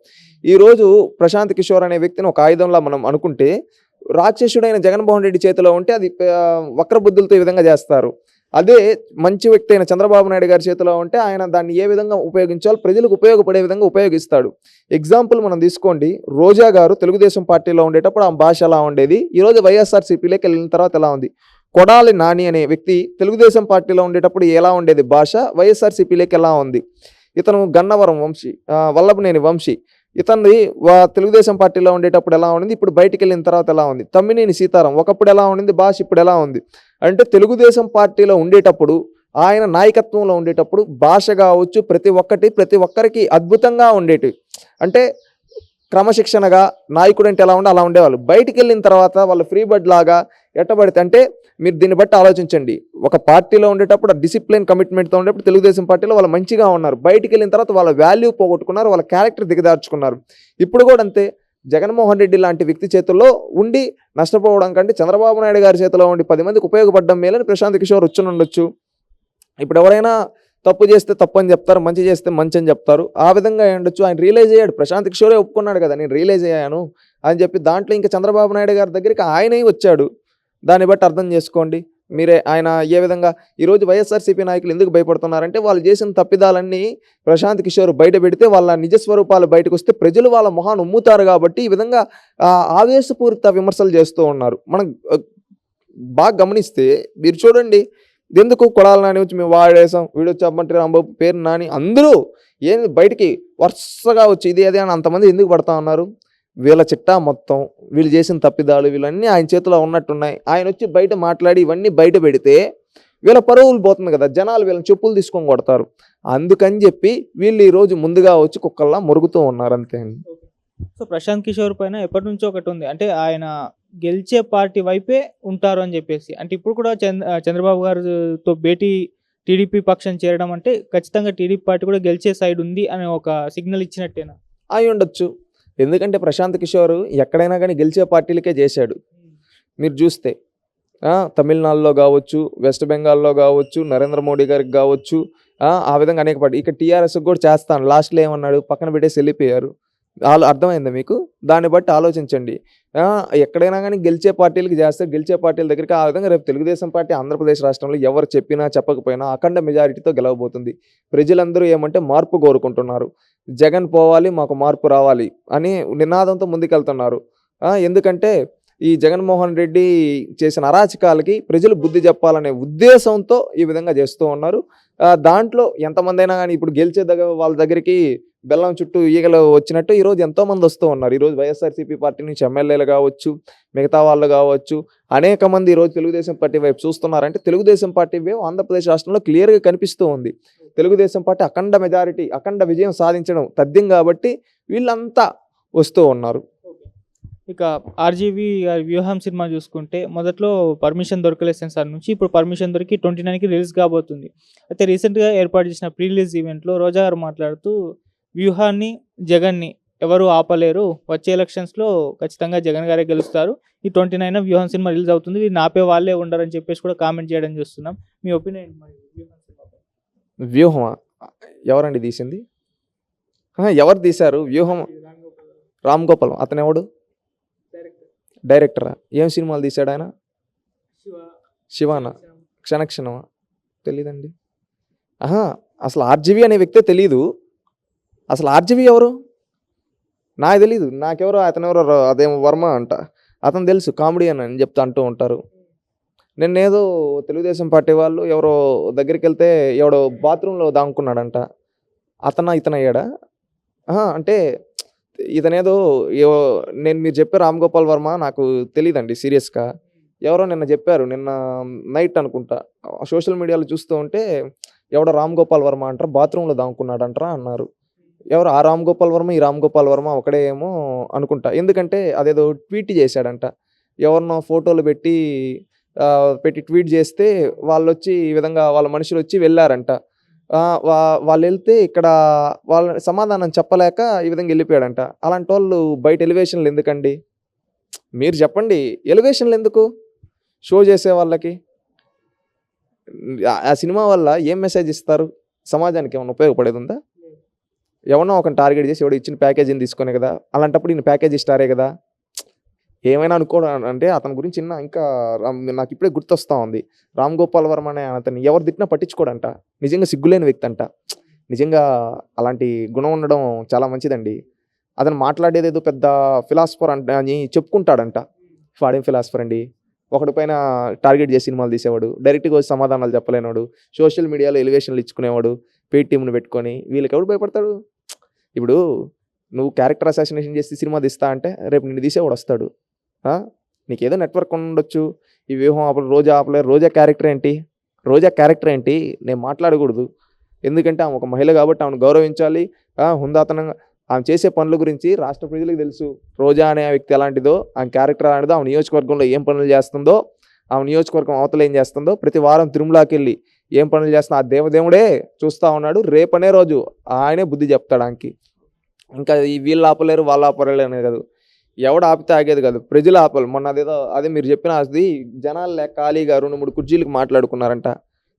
ఈరోజు ప్రశాంత్ కిషోర్ అనే వ్యక్తిని ఒక ఆయుధంలా మనం అనుకుంటే, రాక్షసుడైన జగన్మోహన్ రెడ్డి చేతిలో ఉంటే అది వక్రబుద్ధులతో ఈ విధంగా చేస్తారు. అదే మంచి వ్యక్తి అయిన చంద్రబాబు నాయుడు గారి చేతిలో ఉంటే ఆయన దాన్ని ఏ విధంగా ఉపయోగించాలో ప్రజలకు ఉపయోగపడే విధంగా ఉపయోగిస్తాడు. ఎగ్జాంపుల్ మనం తీసుకోండి, రోజా గారు తెలుగుదేశం పార్టీలో ఉండేటప్పుడు ఆ భాష ఎలా ఉండేది, ఈరోజు వైఎస్ఆర్సీపీలోకి వెళ్ళిన తర్వాత ఎలా ఉంది. కొడాలి నాని అనే వ్యక్తి తెలుగుదేశం పార్టీలో ఉండేటప్పుడు ఎలా ఉండేది భాష, వైఎస్ఆర్సీపీలోకి ఎలా ఉంది. ఇతను గన్నవరం వంశీ, వల్లభనేని వంశీ, ఇతన్ని తెలుగుదేశం పార్టీలో ఉండేటప్పుడు ఎలా ఉండింది, ఇప్పుడు బయటికి వెళ్ళిన తర్వాత ఎలా ఉంది. తమ్మినేని సీతారాం ఒకప్పుడు ఎలా ఉండింది భాష, ఇప్పుడు ఎలా ఉంది. అంటే తెలుగుదేశం పార్టీలో ఉండేటప్పుడు, ఆయన నాయకత్వంలో ఉండేటప్పుడు భాష కావచ్చు ప్రతి ఒక్కరికి అద్భుతంగా ఉండేటివి. అంటే క్రమశిక్షణగా నాయకుడు అంటే ఎలా ఉండే అలా ఉండేవాళ్ళు. బయటికి వెళ్ళిన తర్వాత వాళ్ళు ఫ్రీ బర్డ్ లాగా ఎట్టబడితే, అంటే మీరు దీన్ని బట్టి ఆలోచించండి, ఒక పార్టీలో ఉండేటప్పుడు డిసిప్లిన్ కమిట్మెంట్తో ఉండేటప్పుడు తెలుగుదేశం పార్టీలో వాళ్ళు మంచిగా ఉన్నారు, బయటికి వెళ్ళిన తర్వాత వాళ్ళ వాల్యూ పోగొట్టుకున్నారు, వాళ్ళ క్యారెక్టర్ దిగదార్చుకున్నారు. ఇప్పుడు కూడా అంతే, జగన్మోహన్ రెడ్డి లాంటి వ్యక్తి చేతుల్లో ఉండి నష్టపోవడం కంటే చంద్రబాబు నాయుడు గారి చేతిలో ఉండి 10 మందికి ఉపయోగపడడం మేలని ప్రశాంత్ కిషోర్ వచ్చి ఉండొచ్చు. ఇప్పుడు ఎవరైనా తప్పు చేస్తే తప్పు అని చెప్తారు, మంచి చేస్తే మంచి అని చెప్తారు. ఆ విధంగా ఉండొచ్చు. ఆయన రియలైజ్ అయ్యాడు, ప్రశాంత్ కిషోరే ఒప్పుకున్నాడు కదా నేను రియలైజ్ అయ్యాను అని చెప్పి. దాంట్లో ఇంకా చంద్రబాబు నాయుడు గారి దగ్గరికి ఆయనే వచ్చాడు. దాన్ని బట్టి అర్థం చేసుకోండి మీరే. ఆయన ఏ విధంగా ఈరోజు వైఎస్ఆర్సీపీ నాయకులు ఎందుకు భయపడుతున్నారంటే వాళ్ళు చేసిన తప్పిదాలన్నీ ప్రశాంత్ కిషోర్ బయట పెడితే వాళ్ళ నిజ స్వరూపాలు బయటకు వస్తే ప్రజలు వాళ్ళ మొహాన్ని ఉమ్ముతారు కాబట్టి ఈ విధంగా ఆవేశపూరిత విమర్శలు చేస్తూ ఉన్నారు. మనం బాగా గమనిస్తే మీరు చూడండి, ఎందుకు కొడాల నాని వచ్చి మేము వాడేసాం, వీడు చెప్పమంటే రాంబాబు పేరు నాని అందరూ ఏంది బయటికి వరుసగా వచ్చి ఇది అదే అని అంతమంది ఎందుకు పడతా ఉన్నారు? వీళ్ళ చిట్టా మొత్తం, వీళ్ళు చేసిన తప్పిదాలు వీళ్ళన్నీ ఆయన చేతిలో ఉన్నట్టున్నాయి. ఆయన వచ్చి బయట మాట్లాడి ఇవన్నీ బయట పెడితే వీళ్ళ పరువులు పోతుంది కదా, జనాలు వీళ్ళని చెప్పులు తీసుకొని కొడతారు. అందుకని చెప్పి వీళ్ళు ఈరోజు ముందుగా వచ్చి కుక్కల్లా మురుగుతూ ఉన్నారు అంతే అండి. సో ప్రశాంత్ కిషోర్ పైన ఎప్పటి నుంచో ఒకటి ఉంది, అంటే ఆయన గెలిచే పార్టీ వైపే ఉంటారు అని చెప్పేసి. అంటే ఇప్పుడు కూడా చంద్రబాబు గారితో భేటీ టీడీపీ పక్షం చేరడం అంటే ఖచ్చితంగా టీడీపీ పార్టీ కూడా గెలిచే సైడ్ ఉంది అని ఒక సిగ్నల్ ఇచ్చినట్టేనా? అయి ఉండొచ్చు. ఎందుకంటే ప్రశాంత్ కిషోర్ ఎక్కడైనా కానీ గెలిచే పార్టీలకే చేశాడు. మీరు చూస్తే తమిళనాడులో కావచ్చు, వెస్ట్ బెంగాల్లో కావచ్చు, నరేంద్ర మోడీ గారికి కావచ్చు, ఆ విధంగా అనేక పార్టీ. ఇక టీఆర్ఎస్కి కూడా చేస్తాను లాస్ట్లో ఏమన్నాడు, పక్కన పెట్టేసి వెళ్ళిపోయారు. అర్థమైందా మీకు? దాన్ని బట్టి ఆలోచించండి. ఎక్కడైనా కానీ గెలిచే పార్టీలకి చేస్తే గెలిచే పార్టీల దగ్గరికి ఆ విధంగా రేపు తెలుగుదేశం పార్టీ ఆంధ్రప్రదేశ్ రాష్ట్రంలో ఎవరు చెప్పినా చెప్పకపోయినా అఖండ మెజారిటీతో గెలవబోతుంది. ప్రజలందరూ ఏమంటే మార్పు కోరుకుంటున్నారు. జగన్ పోవాలి, మాకు మార్పు రావాలి అని నినాదంతో ముందుకెళ్తున్నారు. ఎందుకంటే ఈ జగన్మోహన్ రెడ్డి చేసిన అరాచకాలకి ప్రజలు బుద్ధి చెప్పాలనే ఉద్దేశంతో ఈ విధంగా చేస్తూ ఉన్నారు. దాంట్లో ఎంతమంది అయినా కానీ ఇప్పుడు గెలిచే వాళ్ళ దగ్గరికి బెల్లం చుట్టూ ఈగలు వచ్చినట్టు ఈరోజు ఎంతోమంది వస్తూ ఉన్నారు. ఈరోజు వైఎస్ఆర్సీపీ పార్టీ నుంచి ఎమ్మెల్యేలు కావచ్చు, మిగతా వాళ్ళు కావచ్చు, అనేక మంది ఈరోజు తెలుగుదేశం పార్టీ వైపు చూస్తున్నారంటే తెలుగుదేశం పార్టీ వైపు ఆంధ్రప్రదేశ్ రాష్ట్రంలో క్లియర్గా కనిపిస్తూ ఉంది. తెలుగుదేశం పార్టీ అఖండ మెజారిటీ, అఖండ విజయం సాధించడం తథ్యం కాబట్టి వీళ్ళంతా వస్తూ ఉన్నారు. ఇక ఆర్జీవీ వ్యూహం సినిమా చూసుకుంటే మొదట్లో పర్మిషన్ దొరకలేదు సెన్సార్ నుంచి, ఇప్పుడు పర్మిషన్ దొరికి 29కి రిలీజ్ కాబోతుంది. అయితే రీసెంట్గా ఏర్పాటు చేసిన ప్రీ రిలీజ్ ఈవెంట్లో రోజా గారు మాట్లాడుతూ వ్యూహాన్ని, జగన్ని ఎవరు ఆపలేరు, వచ్చే ఎలక్షన్స్లో ఖచ్చితంగా జగన్ గారే గెలుస్తారు, ఈ 29న వ్యూహం సినిమా రిలీజ్ అవుతుంది, దీన్ని ఆపే వాళ్ళే ఉండరని చెప్పేసి కూడా కామెంట్ చేయడం చూస్తున్నాం. మీ ఒపీనియన్ మరి వ్యూహమా? ఎవరండి తీసింది? ఎవరు తీశారు వ్యూహం? రామ్ గోపాల్. అతను ఎవడు? డైరెక్టరా? ఏం సినిమాలు తీశాడు ఆయన? శివానా? క్షణక్షణమా? తెలీదండి. అసలు ఆర్జీవీ అనే వ్యక్తే తెలీదు. అసలు ఆర్జీవీ ఎవరు నాకు తెలీదు. నాకెవరో అతను ఎవరో అదేమో వర్మ అంట, అతను తెలుసు, కామెడీ అని చెప్తా అంటూ ఉంటారు. నిన్నేదో తెలుగుదేశం పార్టీ వాళ్ళు ఎవరో దగ్గరికి వెళ్తే ఎవడో బాత్రూంలో దాంకున్నాడంట, ఇతను అయ్యాడా? అంటే ఇతనేదో నేను మీరు చెప్పే రామ్ గోపాల్ వర్మ నాకు తెలియదండి సీరియస్గా. ఎవరో నిన్న చెప్పారు, నిన్న నైట్ అనుకుంటా, సోషల్ మీడియాలో చూస్తూ ఉంటే ఎవడో రామ్ గోపాల్ వర్మ అంటారు బాత్రూంలో దాంకున్నాడంటారా అన్నారు. ఎవరు ఆ రామ్ గోపాల్ వర్మ, ఈ రామ్ గోపాల్ వర్మ ఒకడే ఏమో అనుకుంటా. ఎందుకంటే అదేదో ట్వీట్ చేశాడంట, ఎవరినో ఫోటోలు పెట్టి ట్వీట్ చేస్తే వాళ్ళు వచ్చి ఈ విధంగా వాళ్ళ మనుషులు వచ్చి వెళ్ళారంట. వాళ్ళు వెళ్తే ఇక్కడ వాళ్ళ సమాధానం చెప్పలేక ఈ విధంగా వెళ్ళిపోయాడంట. అలాంటి వాళ్ళు బయట ఎలివేషన్లు ఎందుకండి? మీరు చెప్పండి, ఎలివేషన్లు ఎందుకు షో చేసే వాళ్ళకి? ఆ సినిమా వల్ల ఏం మెసేజ్ ఇస్తారు? సమాజానికి ఏమైనా ఉపయోగపడేది ఉందా? ఎవరినో ఒక టార్గెట్ చేసి ఎవడో ఇచ్చిన ప్యాకేజీని తీసుకునే కదా. అలాంటప్పుడు ఈయన ప్యాకేజ్ ఇస్తారే కదా. ఏమైనా అనుకోవడం అంటే అతని గురించి ఇంకా నాకు ఇప్పుడే గుర్తొస్తూ ఉంది. రామ్ గోపాల్ వర్మ అనే అతన్ని ఎవరు తిట్టినా పట్టించుకోడంట. నిజంగా సిగ్గులేని వ్యక్తి అంట. నిజంగా అలాంటి గుణం ఉండడం చాలా మంచిదండి. అతను మాట్లాడేది ఏదో పెద్ద ఫిలాసఫర్ అంట అని చెప్పుకుంటాడంట. వాడేం ఫిలాసఫర్ అండి? ఒకటి పైన టార్గెట్ చేసి సినిమాలు తీసేవాడు, డైరెక్ట్గా వచ్చి సమాధానాలు చెప్పలేనివాడు, సోషల్ మీడియాలో ఎలివేషన్లు ఇచ్చుకునేవాడు, పెయిడ్ టీంను పెట్టుకొని. వీళ్ళకి ఎవడు భయపడతాడు? ఇప్పుడు నువ్వు క్యారెక్టర్ అసాసినేషన్ చేసి సినిమా తీస్తా అంటే రేపు నిన్ను తీసేవాడు వస్తాడు. నీకేదో నెట్వర్క్ ఉండొచ్చు. ఈ వ్యూహం ఆపలేరు, రోజా ఆపలేరు. రోజా క్యారెక్టర్ ఏంటి? నేను మాట్లాడకూడదు. ఎందుకంటే ఆమె ఒక మహిళ కాబట్టి ఆమెను గౌరవించాలి. హుందాతనంగా ఆమె చేసే పనుల గురించి రాష్ట్ర ప్రజలకు తెలుసు. రోజా అనే వ్యక్తి ఎలాంటిదో, ఆమె క్యారెక్టర్ ఎలాంటిదో, ఆమె నియోజకవర్గంలో ఏం పనులు చేస్తుందో, ఆమె నియోజకవర్గం అవతల ఏం చేస్తుందో, ప్రతి వారం తిరుమలకి వెళ్ళి ఏం పనులు చేస్తుందో ఆ దేవుడే చూస్తూ ఉన్నాడు. రేపనే రోజు ఆయనే బుద్ధి చెప్తాడు ఆమెకి. ఇంకా ఈ వీళ్ళు ఆపలేరు వాళ్ళు ఆపలేరు అనేది కాదు. ఎవడు ఆపితే ఆగేది కాదు, ప్రజలు ఆపాలి. మొన్న అదేదో అదే మీరు చెప్పిన అది జనాలు లేక ఖాళీగా 2-3 కుర్చీలకు మాట్లాడుకున్నారంట.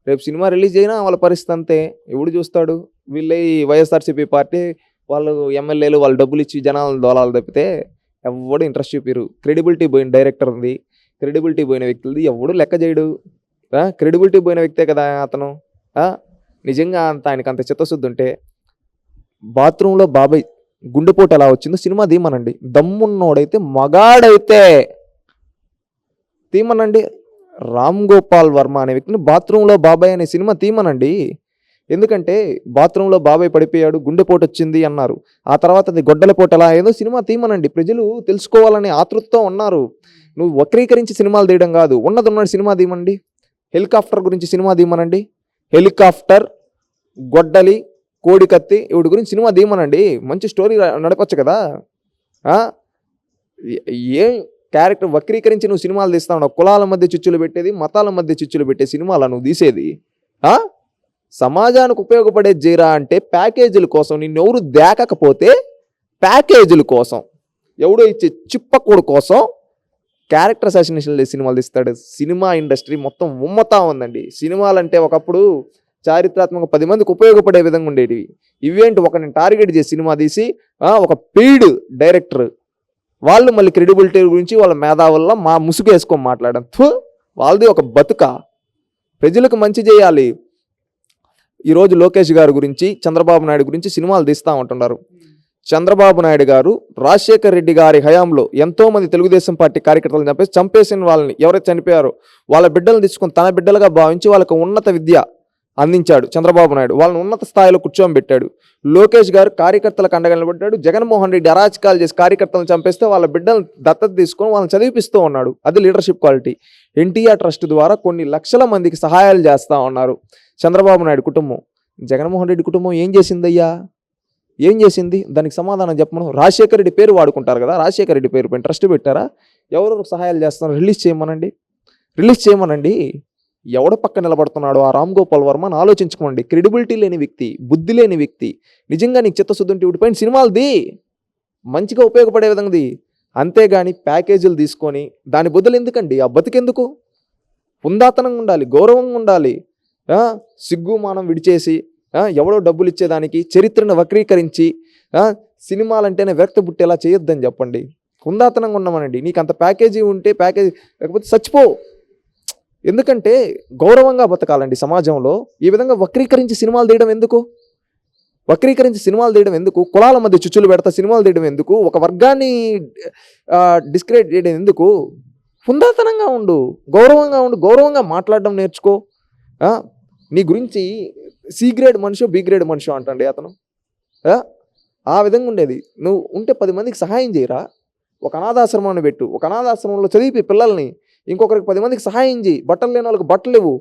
రేపు సినిమా రిలీజ్ అయినా వాళ్ళ పరిస్థితి అంతే. ఎవడు చూస్తాడు? వీళ్ళే ఈ వైఎస్ఆర్సీపీ పార్టీ వాళ్ళు ఎమ్మెల్యేలు వాళ్ళు డబ్బులు ఇచ్చి జనాలను దోలాలు తప్పితే ఎవడు ఇంట్రెస్ట్ చూపిరు. క్రెడిబిలిటీ పోయిన డైరెక్టర్ ఉంది, క్రెడిబిలిటీ పోయిన వ్యక్తులది ఎవడు లెక్క చేయడు. క్రెడిబిలిటీ పోయిన వ్యక్తే కదా అతను. నిజంగా ఆయనకు అంత చిత్తశుద్ధి ఉంటే బాత్రూంలో బాబాయ్ గుండెపోటు ఎలా వచ్చిందో సినిమా తీమనండి. దమ్మున్నోడైతే మగాడైతే తీమనండి. రామ్ గోపాల్ వర్మ అనే వ్యక్తిని బాత్రూంలో బాబాయ్ అనే సినిమా తీమనండి. ఎందుకంటే బాత్రూంలో బాబాయ్ పడిపోయాడు, గుండెపోటు వచ్చింది అన్నారు. ఆ తర్వాత అది గొడ్డలపోటు ఎలా అయ్యేదో సినిమా తీమనండి. ప్రజలు తెలుసుకోవాలనే ఆతృతతో ఉన్నారు. నువ్వు వక్రీకరించి సినిమాలు తీయడం కాదు, ఉన్నది సినిమా తీయమండి. హెలికాప్టర్ గురించి సినిమా తీయమనండి. హెలికాప్టర్, గొడ్డలి, కోడికత్తి వీడి గురించి సినిమా తీయమనండి. మంచి స్టోరీ నడపచ్చు కదా. ఏ క్యారెక్టర్ వక్రీకరించి నువ్వు సినిమాలు తీస్తా ఉన్నావు? కులాల మధ్య చిచ్చులు పెట్టేది, మతాల మధ్య చిచ్చులు పెట్టే సినిమాలా నువ్వు తీసేది? సమాజానికి ఉపయోగపడేది చేయరా అంటే ప్యాకేజీల కోసం. నిన్నెవరు దేకకపోతే ప్యాకేజీల కోసం, ఎవడో ఇచ్చే చిప్పకూడు కోసం క్యారెక్టర్ అసాసినేషన్ సినిమాలు తీస్తాడు. సినిమా ఇండస్ట్రీ మొత్తం ఉమ్మతా ఉందండి. సినిమాలంటే ఒకప్పుడు చారిత్రాత్మక 10 మందికి ఉపయోగపడే విధంగా ఉండేటివి. ఇవేంటి ఒకరిని టార్గెట్ చేసి సినిమా తీసి ఒక పెయిడ్ డైరెక్టర్ వాళ్ళు మళ్ళీ క్రెడిబిలిటీ గురించి వాళ్ళ మేధావుల్లో మా ముసుగు వేసుకొని మాట్లాడడం. వాళ్ళది ఒక బతుక. ప్రజలకు మంచి చేయాలి. ఈరోజు లోకేష్ గారి గురించి, చంద్రబాబు నాయుడు గురించి సినిమాలు తీస్తూ ఉంటున్నారు. చంద్రబాబు నాయుడు గారు రాజశేఖర్ రెడ్డి గారి హయాంలో ఎంతోమంది తెలుగుదేశం పార్టీ కార్యకర్తలను చంపేసిన వాళ్ళని, ఎవరైతే చనిపోయారో వాళ్ళ బిడ్డలను తీసుకొని తన బిడ్డలుగా భావించి వాళ్ళకు ఉన్నత విద్య అందించాడు చంద్రబాబు నాయుడు. వాళ్ళని ఉన్నత స్థాయిలో కూర్చోబెట్టాడు. లోకేష్ గారు కార్యకర్తలకు అండగా నిలబడ్డాడు. జగన్మోహన్ రెడ్డి అరాచకాలు చేసి కార్యకర్తలను చంపేస్తే వాళ్ళ బిడ్డలను దత్తత తీసుకొని వాళ్ళని చదివిపిస్తూ ఉన్నాడు. అది లీడర్షిప్ క్వాలిటీ. ఎన్టీఆర్ ట్రస్ట్ ద్వారా కొన్ని లక్షల మందికి సహాయాలు చేస్తూ ఉన్నారు చంద్రబాబు నాయుడు కుటుంబం. జగన్మోహన్ రెడ్డి కుటుంబం ఏం చేసిందయ్యా? ఏం చేసింది? దానికి సమాధానం చెప్పమను. రాజశేఖర రెడ్డి పేరు వాడుకుంటారు కదా, రాజశేఖర రెడ్డి పేరు పైన ట్రస్ట్ పెట్టారా? ఎవరెవరు సహాయాలు చేస్తున్నారు? రిలీజ్ చేయమనండి. ఎవడ పక్క నిలబడుతున్నాడో ఆ రామ్ గోపాల్ వర్మని ఆలోచించుకోండి. క్రెడిబిలిటీ లేని వ్యక్తి, బుద్ధి లేని వ్యక్తి. నిజంగా నీకు చిత్తశుద్ధి ఉంటే వీటిపైన సినిమాలది మంచిగా ఉపయోగపడే విధంగాది. అంతేగాని ప్యాకేజీలు తీసుకొని దాని బదులు ఎందుకండి? ఆ బతుకెందుకు? పుందాతనంగా ఉండాలి, గౌరవంగా ఉండాలి. సిగ్గు మానం విడిచేసి ఎవడో డబ్బులు ఇచ్చేదానికి చరిత్రను వక్రీకరించి సినిమాలంటేనే వ్యక్త పుట్టేలా చేయొద్దని చెప్పండి. పుందాతనంగా ఉన్నామనండి. నీకు అంత ప్యాకేజీ ఉంటే ప్యాకేజీ, లేకపోతే చచ్చిపో. ఎందుకంటే గౌరవంగా బతకాలండి సమాజంలో. ఈ విధంగా వక్రీకరించి సినిమాలు తీయడం ఎందుకు? కులాల మధ్య చుచ్చులు పెడతా సినిమాలు తీయడం ఎందుకు? ఒక వర్గాన్ని డిస్క్రెడిట్ చేయడం ఎందుకు? పుందాతనంగా ఉండు, గౌరవంగా మాట్లాడడం నేర్చుకో. నీ గురించి సి గ్రేడ్ మనిషో బి గ్రేడ్ మనిషో అంటండి అతను. ఆ విధంగా ఉండేది. నువ్వు ఉంటే 10 మందికి సహాయం చేయరా? ఒక అనాథాశ్రమాన్ని పెట్టు, ఒక అనాథాశ్రమంలో చదివి పిల్లల్ని, ఇంకొకరికి 10 మందికి సహాయం చేయి. బట్టలు లేని వాళ్ళకి బట్టలు ఇవ్వు.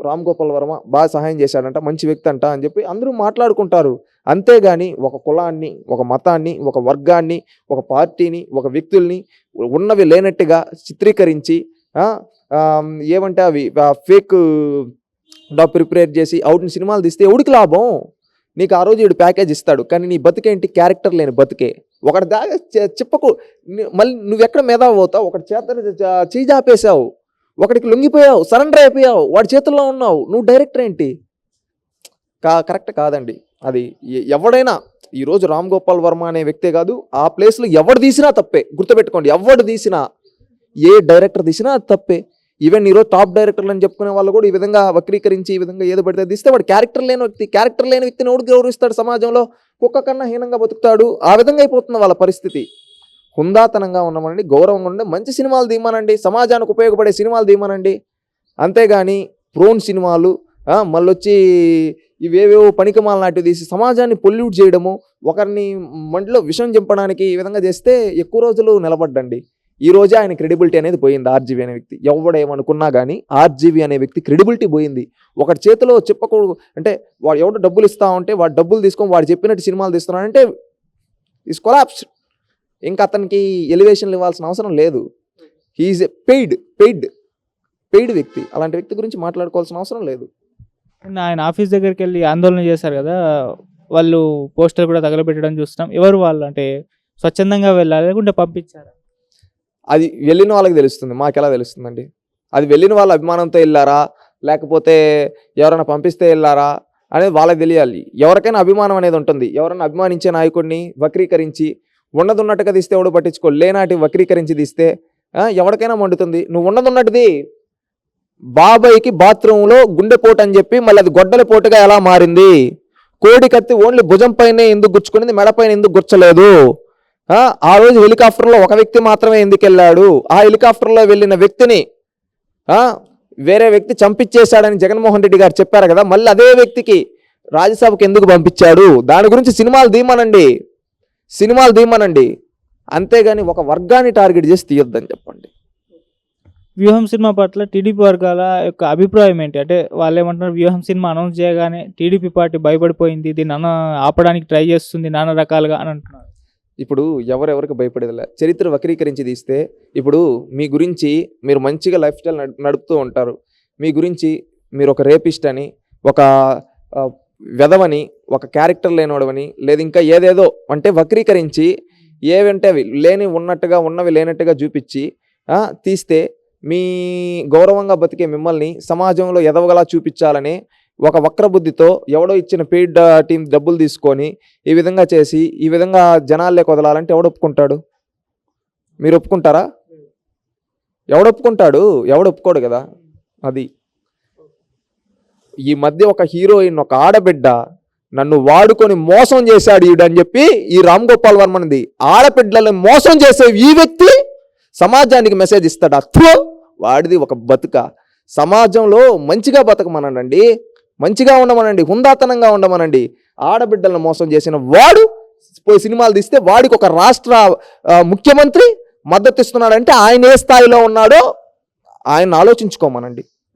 రామ్ గోపాల్ వర్మ బాగా సహాయం చేశాడంట, మంచి వ్యక్తి అంట అని చెప్పి అందరూ మాట్లాడుకుంటారు. అంతేగాని ఒక కులాన్ని, ఒక మతాన్ని, ఒక వర్గాన్ని, ఒక పార్టీని, ఒక వ్యక్తుల్ని ఉన్నవి లేనట్టుగా చిత్రీకరించి ఏమంటే అవి ఫేక్ ప్రిపేర్ చేసి అవుట్ని సినిమాలు తీస్తే ఎవడికి లాభం? నీకు ఆ రోజు వీడు ప్యాకేజ్ ఇస్తాడు, కానీ నీ బతుకేంటి? క్యారెక్టర్ లేని బతుకే. ఒకటి దాకా చెప్పకు. మళ్ళీ నువ్వెక్కడ మేధావి అవుతావు? ఒకటి చేయి జాపేసావు, ఒకటికి లొంగిపోయావు, సరెండర్ అయిపోయావు, వాడి చేతుల్లో ఉన్నావు. నువ్వు డైరెక్టర్ ఏంటి? కరెక్ట్ కాదండి అది. ఎవడైనా ఈరోజు రామ్ గోపాల్ వర్మ అనే వ్యక్తే కాదు, ఆ ప్లేస్లో ఎవడు తీసినా తప్పే. గుర్తుపెట్టుకోండి, ఎవడు తీసినా, ఏ డైరెక్టర్ తీసినా అది తప్పే. ఈవెన్ ఈరోజు టాప్ డైరెక్టర్లు అని చెప్పుకునే వాళ్ళు కూడా ఈ విధంగా వక్రీకరించి ఈ విధంగా ఏదో పడితే తీస్తే వాడు క్యారెక్టర్ లేని వ్యక్తిని ఎవడు గౌరవిస్తాడు? సమాజంలో కుక్క కన్నా హీనంగా బతుకుతాడు. ఆ విధంగా అయిపోతుంది వాళ్ళ పరిస్థితి. హుందాతనంగా ఉన్నామనండి, గౌరవంగా ఉండే మంచి సినిమాలు తీయమనండి, సమాజానికి ఉపయోగపడే సినిమాలు తీయమనండి. అంతేగాని ప్రోన్ సినిమాలు మళ్ళొచ్చి ఇవేవేవో పనికిమాల నాటి తీసి సమాజాన్ని పొల్యూట్ చేయడము, ఒకరిని మంటలో విషం చింపడానికి ఈ విధంగా చేస్తే ఎక్కువ రోజులు నిలబడ్డండి. ఈ రోజే ఆయన క్రెడిబిలిటీ అనేది పోయింది. ఆర్జీవీ అనే వ్యక్తి ఎవడేమనుకున్నా కానీ ఆర్జీవీ అనే వ్యక్తి క్రెడిబిలిటీ పోయింది. ఒకటి చేతిలో చెప్పకూడదు అంటే, వాడు ఎవడో డబ్బులు ఇస్తా ఉంటే వాడు డబ్బులు తీసుకొని వాడు చెప్పినట్టు సినిమాలు తీస్తున్నాడంటే ఈజ్ కొలాప్స్. ఇంకా అతనికి ఎలివేషన్లు ఇవ్వాల్సిన అవసరం లేదు. హీఈస్ ఏ పెయిడ్ వ్యక్తి. అలాంటి వ్యక్తి గురించి మాట్లాడుకోవాల్సిన అవసరం లేదు. ఆయన ఆఫీస్ దగ్గరికి వెళ్ళి ఆందోళన చేశారు కదా, వాళ్ళు పోస్టర్ కూడా తగలబెట్టడం చూస్తున్నాం. ఎవరు వాళ్ళు? అంటే స్వచ్ఛందంగా వెళ్ళాలి లేకుంటే పంపించారా? అది వెళ్ళిన వాళ్ళకి తెలుస్తుంది, మాకెలా తెలుస్తుందండి? అది వెళ్ళిన వాళ్ళ అభిమానంతో వెళ్ళారా లేకపోతే ఎవరైనా పంపిస్తే వెళ్ళారా అనేది వాళ్ళకి తెలియాలి. ఎవరికైనా అభిమానం అనేది ఉంటుంది. ఎవరైనా అభిమానించే నాయకుడిని వక్రీకరించి ఉన్నది ఉన్నట్టుగా తీస్తే ఎవడు పట్టించుకో, లేనాటి వక్రీకరించి తీస్తే ఎవరికైనా మండుతుంది. నువ్వు ఉన్నది ఉన్నట్టుది. బాబాయ్కి బాత్రూంలో గుండెపోటు అని చెప్పి మళ్ళీ అది గొడ్డల పోటుగా ఎలా మారింది? కోడి కత్తి ఓన్లీ భుజం పైనే ఎందుకు గుచ్చుకునేది, మెడపైన ఎందుకు గుచ్చలేదు? ఆ రోజు హెలికాప్టర్లో ఒక వ్యక్తి మాత్రమే ఎందుకు వెళ్ళాడు? ఆ హెలికాప్టర్లో వెళ్ళిన వ్యక్తిని వేరే వ్యక్తి చంపించేశాడని జగన్మోహన్ రెడ్డి గారు చెప్పారు కదా, మళ్ళీ అదే వ్యక్తికి రాజ్యసభకు ఎందుకు పంపించాడు? దాని గురించి సినిమాలు తీయమనండి, అంతేగాని ఒక వర్గాన్ని టార్గెట్ చేసి తీయొద్దని చెప్పండి. వ్యూహం సినిమా పట్ల టీడీపీ వర్గాల యొక్క అభిప్రాయం ఏంటి? అంటే వాళ్ళు ఏమంటున్నారు, వ్యూహం సినిమా అనౌన్స్ చేయగానే టీడీపీ పార్టీ భయపడిపోయింది, దీన్ని ఆపడానికి ట్రై చేస్తుంది నానా రకాలుగా అని అంటున్నారు. ఇప్పుడు ఎవరెవరికి భయపడేదిలే. చరిత్ర వక్రీకరించి తీస్తే ఇప్పుడు మీ గురించి మీరు మంచిగా లైఫ్ స్టైల్ నడుపుతూ ఉంటారు. మీ గురించి మీరు ఒక రేపిస్ట్ అని, ఒక వెధవని, ఒక క్యారెక్టర్ లేనివాడవని, లేదు ఇంకా ఏదేదో అంటే వక్రీకరించి ఏవంటే అవి లేని ఉన్నట్టుగా ఉన్నవి లేనట్టుగా చూపించి తీస్తే మీ గౌరవంగా బతికే మిమ్మల్ని సమాజంలో ఎదవగలా చూపించాలని ఒక వక్రబుద్ధితో ఎవడో ఇచ్చిన పెయిడ్ టీం డబ్బులు తీసుకొని ఈ విధంగా చేసి ఈ విధంగా జనాల్లోకి వదలాలంటే ఎవడు ఒప్పుకుంటాడు? మీరు ఒప్పుకుంటారా? ఎవడు ఒప్పుకోడు కదా. అది ఈ మధ్య ఒక హీరోయిన్, ఒక ఆడబిడ్డ నన్ను వాడుకొని మోసం చేశాడు ఈడని చెప్పి ఈ రామ్ గోపాల్ వర్మనిది ఆడబిడ్డలను మోసం చేసే ఈ వ్యక్తి సమాజానికి మెసేజ్ ఇస్తాడు. వాడిది ఒక బతుక. సమాజంలో మంచిగా బతకమనండి, మంచిగా ఉండమనండి, హుందాతనంగా ఉండమనండి. ఆడబిడ్డలను మోసం చేసిన వాడు పోయి సినిమాలు తీస్తే వాడికి ఒక రాష్ట్ర ముఖ్యమంత్రి మద్దతు ఇస్తున్నాడంటే ఆయన ఏ స్థాయిలో ఉన్నాడో ఆయన ఆలోచించుకోమనండి.